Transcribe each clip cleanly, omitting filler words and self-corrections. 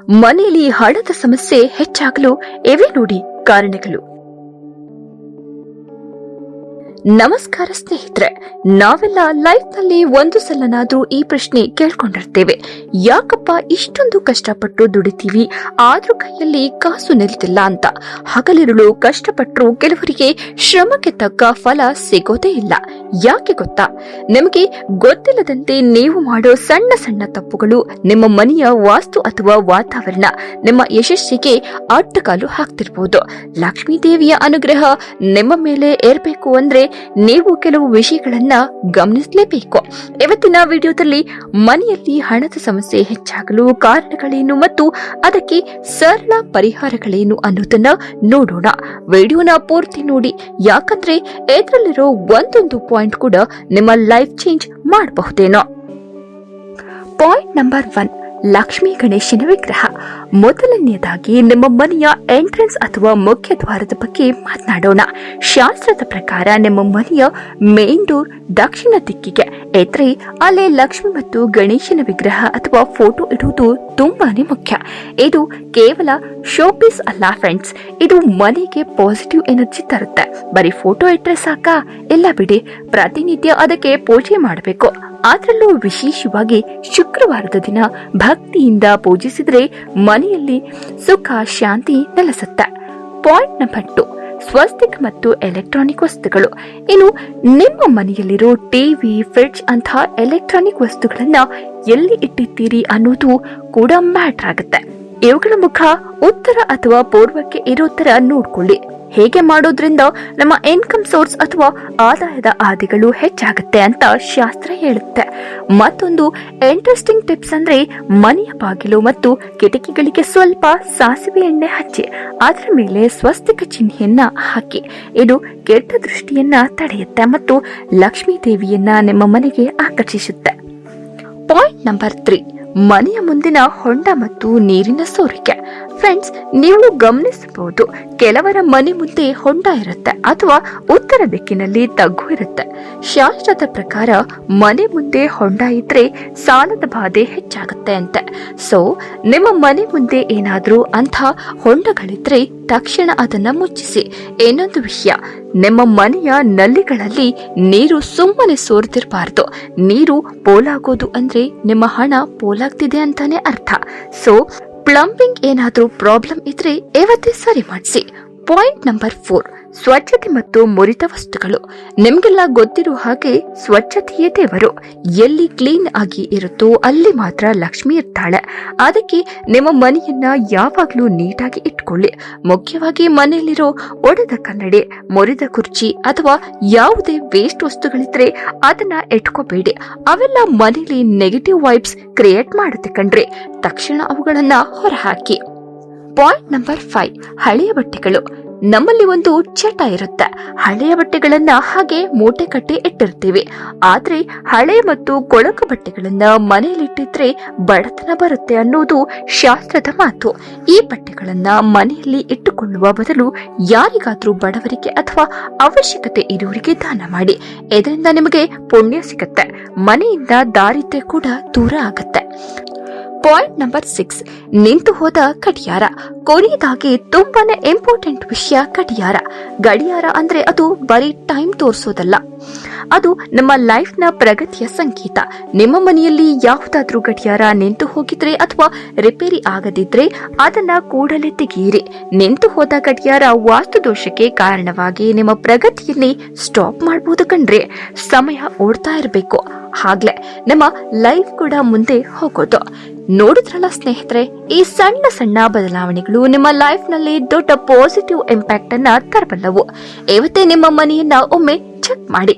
ಮನೆಯಲ್ಲಿ ಹಣದ ಸಮಸ್ಯೆ ಹೆಚ್ಚಾಗಲು ಇವೆ ನೋಡಿ ಕಾರಣಗಳು. ನಮಸ್ಕಾರ ಸ್ನೇಹಿತರೆ, ನಾವೆಲ್ಲ ಲೈಫ್ ನಲ್ಲಿ ಒಂದು ಸಲನಾದ್ರೂ ಈ ಪ್ರಶ್ನೆ ಕೇಳ್ಕೊಂಡಿರ್ತೇವೆ. ಯಾಕಪ್ಪ ಇಷ್ಟೊಂದು ಕಷ್ಟಪಟ್ಟು ದುಡಿತೀವಿ, ಆದ್ರೂ ಕೈಯಲ್ಲಿ ಕಾಸು ನಿಲ್ತಿಲ್ಲ ಅಂತ. ಹಗಲಿರುಳು ಕಷ್ಟಪಟ್ಟರು ಕೆಲವರಿಗೆ ಶ್ರಮಕ್ಕೆ ತಕ್ಕ ಫಲ ಸಿಗೋದೇ ಇಲ್ಲ. ಯಾಕೆ ಗೊತ್ತಾ? ನಿಮಗೆ ಗೊತ್ತಿಲ್ಲದಂತೆ ನೀವು ಮಾಡೋ ಸಣ್ಣ ಸಣ್ಣ ತಪ್ಪುಗಳು ನಿಮ್ಮ ಮನೆಯ ವಾಸ್ತು ಅಥವಾ ವಾತಾವರಣ ನಿಮ್ಮ ಯಶಸ್ಸಿಗೆ ಅಡ್ಡಗಾಲು ಹಾಕ್ತಿರ್ಬೋದು. ಲಕ್ಷ್ಮೀ ದೇವಿಯ ಅನುಗ್ರಹ ನಿಮ್ಮ ಮೇಲೆ ಇರಬೇಕು ಅಂದ್ರೆ ನೀವು ಕೆಲವು ವಿಷಯಗಳನ್ನ ಗಮನಿಸಲೇಬೇಕು. ಇವತ್ತಿನ ವಿಡಿಯೋದಲ್ಲಿ ಮನೆಯಲ್ಲಿ ಹಣದ ಸಮಸ್ಯೆ ಹೆಚ್ಚಾಗಲು ಕಾರಣಗಳೇನು ಮತ್ತು ಅದಕ್ಕೆ ಸರಳ ಪರಿಹಾರಗಳೇನು ಅನ್ನೋದನ್ನ ನೋಡೋಣ. ವಿಡಿಯೋನ ಪೂರ್ತಿ ನೋಡಿ, ಯಾಕಂದ್ರೆ ಇದರಲ್ಲಿರೋ ಒಂದೊಂದು ಪಾಯಿಂಟ್ ಕೂಡ ನಿಮ್ಮ ಲೈಫ್ ಚೇಂಜ್ ಮಾಡಬಹುದೇನೋ. ಪಾಯಿಂಟ್ ನಂಬರ್ 1, ಲಕ್ಷ್ಮೀ ಗಣೇಶನ ವಿಗ್ರಹ. ಮೊದಲನೆಯದಾಗಿ ನಿಮ್ಮ ಮನೆಯ ಎಂಟ್ರೆನ್ಸ್ ಅಥವಾ ಮುಖ್ಯ ದ್ವಾರದ ಬಗ್ಗೆ ಮಾತನಾಡೋಣ. ಶಾಸ್ತ್ರದ ಪ್ರಕಾರ ನಿಮ್ಮ ಮನೆಯ ಮೇನ್ ಡೋರ್ ದಕ್ಷಿಣ ದಿಕ್ಕಿಗೆ ಇದ್ರೆ ಅಲ್ಲೇ ಲಕ್ಷ್ಮಿ ಮತ್ತು ಗಣೇಶನ ವಿಗ್ರಹ ಅಥವಾ ಫೋಟೋ ಇಡುವುದು ತುಂಬಾನೇ ಮುಖ್ಯ. ಇದು ಕೇವಲ ಶೋಪೀಸ್ ಅಲ್ಲ ಫ್ರೆಂಡ್ಸ್, ಇದು ಮನೆಗೆ ಪಾಸಿಟಿವ್ ಎನರ್ಜಿ ತರುತ್ತೆ. ಬರೀ ಫೋಟೋ ಇಟ್ರೆ ಸಾಕಾ? ಇಲ್ಲ ಬಿಡಿ, ಪ್ರತಿನಿತ್ಯ ಅದಕ್ಕೆ ಪೂಜೆ ಮಾಡಬೇಕು. ಅದರಲ್ಲೂ ವಿಶೇಷವಾಗಿ ಶುಕ್ರವಾರದ ದಿನ ಭಕ್ತಿಯಿಂದ ಪೂಜಿಸಿದ್ರೆ ಮನೆಯಲ್ಲಿ ಸುಖ ಶಾಂತಿ ನೆಲೆಸುತ್ತೆ. ಪಾಯಿಂಟ್ ನಂಬರ್ 2, ಸ್ವಸ್ತಿಕ್ ಮತ್ತು ಎಲೆಕ್ಟ್ರಾನಿಕ್ ವಸ್ತುಗಳು. ಇನ್ನು ನಿಮ್ಮ ಮನೆಯಲ್ಲಿರೋ ಟಿವಿ, ಫ್ರಿಡ್ಜ್ ಅಂತಹ ಎಲೆಕ್ಟ್ರಾನಿಕ್ ವಸ್ತುಗಳನ್ನ ಎಲ್ಲಿ ಇಟ್ಟಿದ್ದೀರಿ ಅನ್ನೋದು ಕೂಡ ಮ್ಯಾಟರ್ ಆಗುತ್ತೆ. ಇವುಗಳ ಮುಖ ಉತ್ತರ ಅಥವಾ ಪೂರ್ವಕ್ಕೆ ಇರೋ ತರ ನೋಡ್ಕೊಳ್ಳಿ. ಹೇಗೆ ಮಾಡೋದ್ರಿಂದ ನಮ್ಮ ಇನ್ಕಮ್ ಸೋರ್ಸ್ ಅಥವಾ ಆದಾಯದ ಹಾದಿಗಳು ಹೆಚ್ಚಾಗುತ್ತೆ ಅಂತ ಶಾಸ್ತ್ರ ಹೇಳುತ್ತೆ. ಮತ್ತೊಂದು ಇಂಟ್ರೆಸ್ಟಿಂಗ್ ಟಿಪ್ಸ್ ಅಂದ್ರೆ ಮನೆಯ ಬಾಗಿಲು ಮತ್ತು ಕಿಟಕಿಗಳಿಗೆ ಸ್ವಲ್ಪ ಸಾಸಿವೆ ಎಣ್ಣೆ ಹಚ್ಚಿ ಅದರ ಮೇಲೆ ಸ್ವಸ್ತಿಕ ಚಿಹ್ನೆಯನ್ನ ಹಾಕಿ. ಇದು ಕೆಟ್ಟ ದೃಷ್ಟಿಯನ್ನ ತಡೆಯುತ್ತೆ ಮತ್ತು ಲಕ್ಷ್ಮೀ ದೇವಿಯನ್ನ ನಿಮ್ಮ ಮನೆಗೆ ಆಕರ್ಷಿಸುತ್ತೆ. ಪಾಯಿಂಟ್ ನಂಬರ್ 3, ಮನೆಯ ಮುಂದಿನ ಹೊಂಡ ಮತ್ತು ನೀರಿನ ಸೋರಿಕೆ. ಫ್ರೆಂಡ್ಸ್, ನೀವು ಗಮನಿಸಬಹುದು, ಕೆಲವರ ಮನೆ ಮುಂದೆ ಹೊಂಡ ಇರುತ್ತೆ ಅಥವಾ ಉತ್ತರ ದಿಕ್ಕಿನಲ್ಲಿ ತಗ್ಗು ಇರುತ್ತೆ. ಶಾಸ್ತ್ರದ ಪ್ರಕಾರ ಮನೆ ಮುಂದೆ ಹೊಂಡ ಇದ್ರೆ ಸಾಲದ ಬಾಧೆ ಹೆಚ್ಚಾಗುತ್ತೆ ಅಂತೆ. ಸೊ ನಿಮ್ಮ ಮನೆ ಮುಂದೆ ಏನಾದ್ರೂ ಅಂಥ ಹೊಂಡಗಳಿದ್ರೆ ತಕ್ಷಣ ಅದನ್ನ ಮುಚ್ಚಿಸಿ. ಇನ್ನೊಂದು ವಿಷಯ, ನಿಮ್ಮ ಮನೆಯ ನಲ್ಲಿಗಳಲ್ಲಿ ನೀರು ಸುಮ್ಮನೆ ಸೋರ್ತಿರಬಾರ್ದು. ನೀರು ಪೋಲಾಗೋದು ಅಂದ್ರೆ ನಿಮ್ಮ ಹಣ ಪೋಲಾಗ್ತಿದೆ ಅಂತಾನೆ ಅರ್ಥ. ಸೊ ಪ್ಲಂಬಿಂಗ್ ಏನಾದ್ರೂ ಪ್ರಾಬ್ಲಮ್ ಇದ್ರೆ ಇವತ್ತೇ ಸರಿ ಮಾಡಿಸಿ. ಪಾಯಿಂಟ್ ನಂಬರ್ 4, ಸ್ವಚ್ಛತೆ ಮತ್ತು ಮುರಿದ ವಸ್ತುಗಳು. ನಿಮ್ಗೆಲ್ಲ ಗೊತ್ತಿರೋ ಹಾಗೆ ಸ್ವಚ್ಛತೆಯೇ ದೇವರು. ಎಲ್ಲಿ ಕ್ಲೀನ್ ಆಗಿ ಇರುತ್ತೋ ಅಲ್ಲಿ ಮಾತ್ರ ಲಕ್ಷ್ಮಿ ಇರ್ತಾಳೆ. ಅದಕ್ಕೆ ನಿಮ್ಮ ಮನೆಯನ್ನ ಯಾವಾಗ್ಲೂ ನೀಟಾಗಿ ಇಟ್ಕೊಳ್ಳಿ. ಮುಖ್ಯವಾಗಿ ಮನೆಯಲ್ಲಿರೋ ಒಡೆದ ಕನ್ನಡಿ, ಮುರಿದ ಕುರ್ಚಿ ಅಥವಾ ಯಾವುದೇ ವೇಸ್ಟ್ ವಸ್ತುಗಳಿದ್ರೆ ಅದನ್ನ ಇಟ್ಕೋಬೇಡಿ. ಅವೆಲ್ಲ ಮನೆಯಲ್ಲಿ ನೆಗೆಟಿವ್ ವೈಬ್ಸ್ ಕ್ರಿಯೇಟ್ ಮಾಡುತ್ತೆ ಕಣ್ರಿ. ತಕ್ಷಣ ಅವುಗಳನ್ನ ಹೊರಹಾಕಿ. ಪಾಯಿಂಟ್ ನಂಬರ್ 5, ಹಳೆಯ ಬಟ್ಟೆಗಳು. ನಮ್ಮಲ್ಲಿ ಒಂದು ಚಟ ಇರುತ್ತೆ, ಹಳೆಯ ಬಟ್ಟೆಗಳನ್ನ ಹಾಗೆ ಮೂಟೆ ಕಟ್ಟಿ ಇಟ್ಟಿರ್ತೀವಿ. ಆದ್ರೆ ಹಳೆ ಮತ್ತು ಕೊಳಕು ಬಟ್ಟೆಗಳನ್ನ ಮನೆಯಲ್ಲಿಟ್ಟಿದ್ರೆ ಬಡತನ ಬರುತ್ತೆ ಅನ್ನೋದು ಶಾಸ್ತ್ರದ ಮಾತು. ಈ ಬಟ್ಟೆಗಳನ್ನ ಮನೆಯಲ್ಲಿ ಇಟ್ಟುಕೊಳ್ಳುವ ಬದಲು ಯಾರಿಗಾದ್ರೂ ಬಡವರಿಗೆ ಅಥವಾ ಅವಶ್ಯಕತೆ ಇರುವವರಿಗೆ ದಾನ ಮಾಡಿ. ಇದರಿಂದ ನಿಮಗೆ ಪುಣ್ಯ ಸಿಗುತ್ತೆ, ಮನೆಯಿಂದ ದಾರಿದ್ರ್ಯ ಕೂಡ ದೂರ ಆಗುತ್ತೆ. ಪಾಯಿಂಟ್ ನಂಬರ್ 6, ನಿಂತು ಹೋದ ಗಡಿಯಾರ. ಕೊನೆಯದಾಗಿ ತುಂಬಾನೇ ಇಂಪಾರ್ಟೆಂಟ್ ವಿಷಯ ಗಡಿಯಾರ. ಗಡಿಯಾರ ಅಂದ್ರೆ ಅದು ಬರೀ ಟೈಮ್ ತೋರಿಸೋದಲ್ಲ, ಅದು ನಮ್ಮ ಲೈಫ್ ನ ಪ್ರಗತಿಯ ಸಂಕೇತ. ನಿಮ್ಮ ಮನೆಯಲ್ಲಿ ಯಾವುದಾದ್ರೂ ಗಡಿಯಾರ ನಿಂತು ಹೋಗಿದ್ರೆ ಅಥವಾ ರಿಪೇರಿ ಆಗದಿದ್ರೆ ಅದನ್ನ ಕೂಡಲೇ ತೆಗೆಯಿರಿ. ನಿಂತು ಹೋದ ಗಡಿಯಾರ ವಾಸ್ತು ದೋಷಕ್ಕೆ ಕಾರಣವಾಗಿ ನಿಮ್ಮ ಪ್ರಗತಿಯಲ್ಲಿ ಸ್ಟಾಪ್ ಮಾಡಬಹುದು ಕಣ್ರಿ. ಸಮಯ ಓಡ್ತಾ ಇರಬೇಕು, ಹಾಗ್ಲೇ ನಮ್ಮ ಲೈಫ್ ಕೂಡ ಮುಂದೆ ಹೋಗೋದು. ನೋಡಿದ್ರಲ್ಲ ಸ್ನೇಹಿತರೆ, ಈ ಸಣ್ಣ ಸಣ್ಣ ಬದಲಾವಣೆಗಳು ನಿಮ್ಮ ಲೈಫ್ ನಲ್ಲಿ ದೊಡ್ಡ ಪಾಸಿಟಿವ್ ಇಂಪ್ಯಾಕ್ಟ್ ಅನ್ನ ತರಬಲ್ಲವು. ಇವತ್ತೇ ನಿಮ್ಮ ಮನೆಯನ್ನ ಒಮ್ಮೆ ಚೆಕ್ ಮಾಡಿ,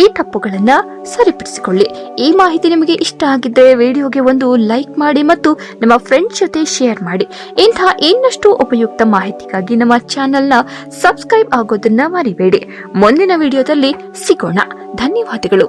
ಈ ತಪ್ಪುಗಳನ್ನ ಸರಿಪಡಿಸಿಕೊಳ್ಳಿ. ಈ ಮಾಹಿತಿ ನಿಮಗೆ ಇಷ್ಟ ಆಗಿದ್ದರೆ ವಿಡಿಯೋಗೆ ಒಂದು ಲೈಕ್ ಮಾಡಿ ಮತ್ತು ನಿಮ್ಮ ಫ್ರೆಂಡ್ಸ್ ಜೊತೆ ಶೇರ್ ಮಾಡಿ. ಇಂತಹ ಇನ್ನಷ್ಟು ಉಪಯುಕ್ತ ಮಾಹಿತಿಗಾಗಿ ನಮ್ಮ ಚಾನೆಲ್ನ ಸಬ್ಸ್ಕ್ರೈಬ್ ಆಗೋದನ್ನ ಮರಿಬೇಡಿ. ಮುಂದಿನ ವಿಡಿಯೋದಲ್ಲಿ ಸಿಗೋಣ. ಧನ್ಯವಾದಗಳು.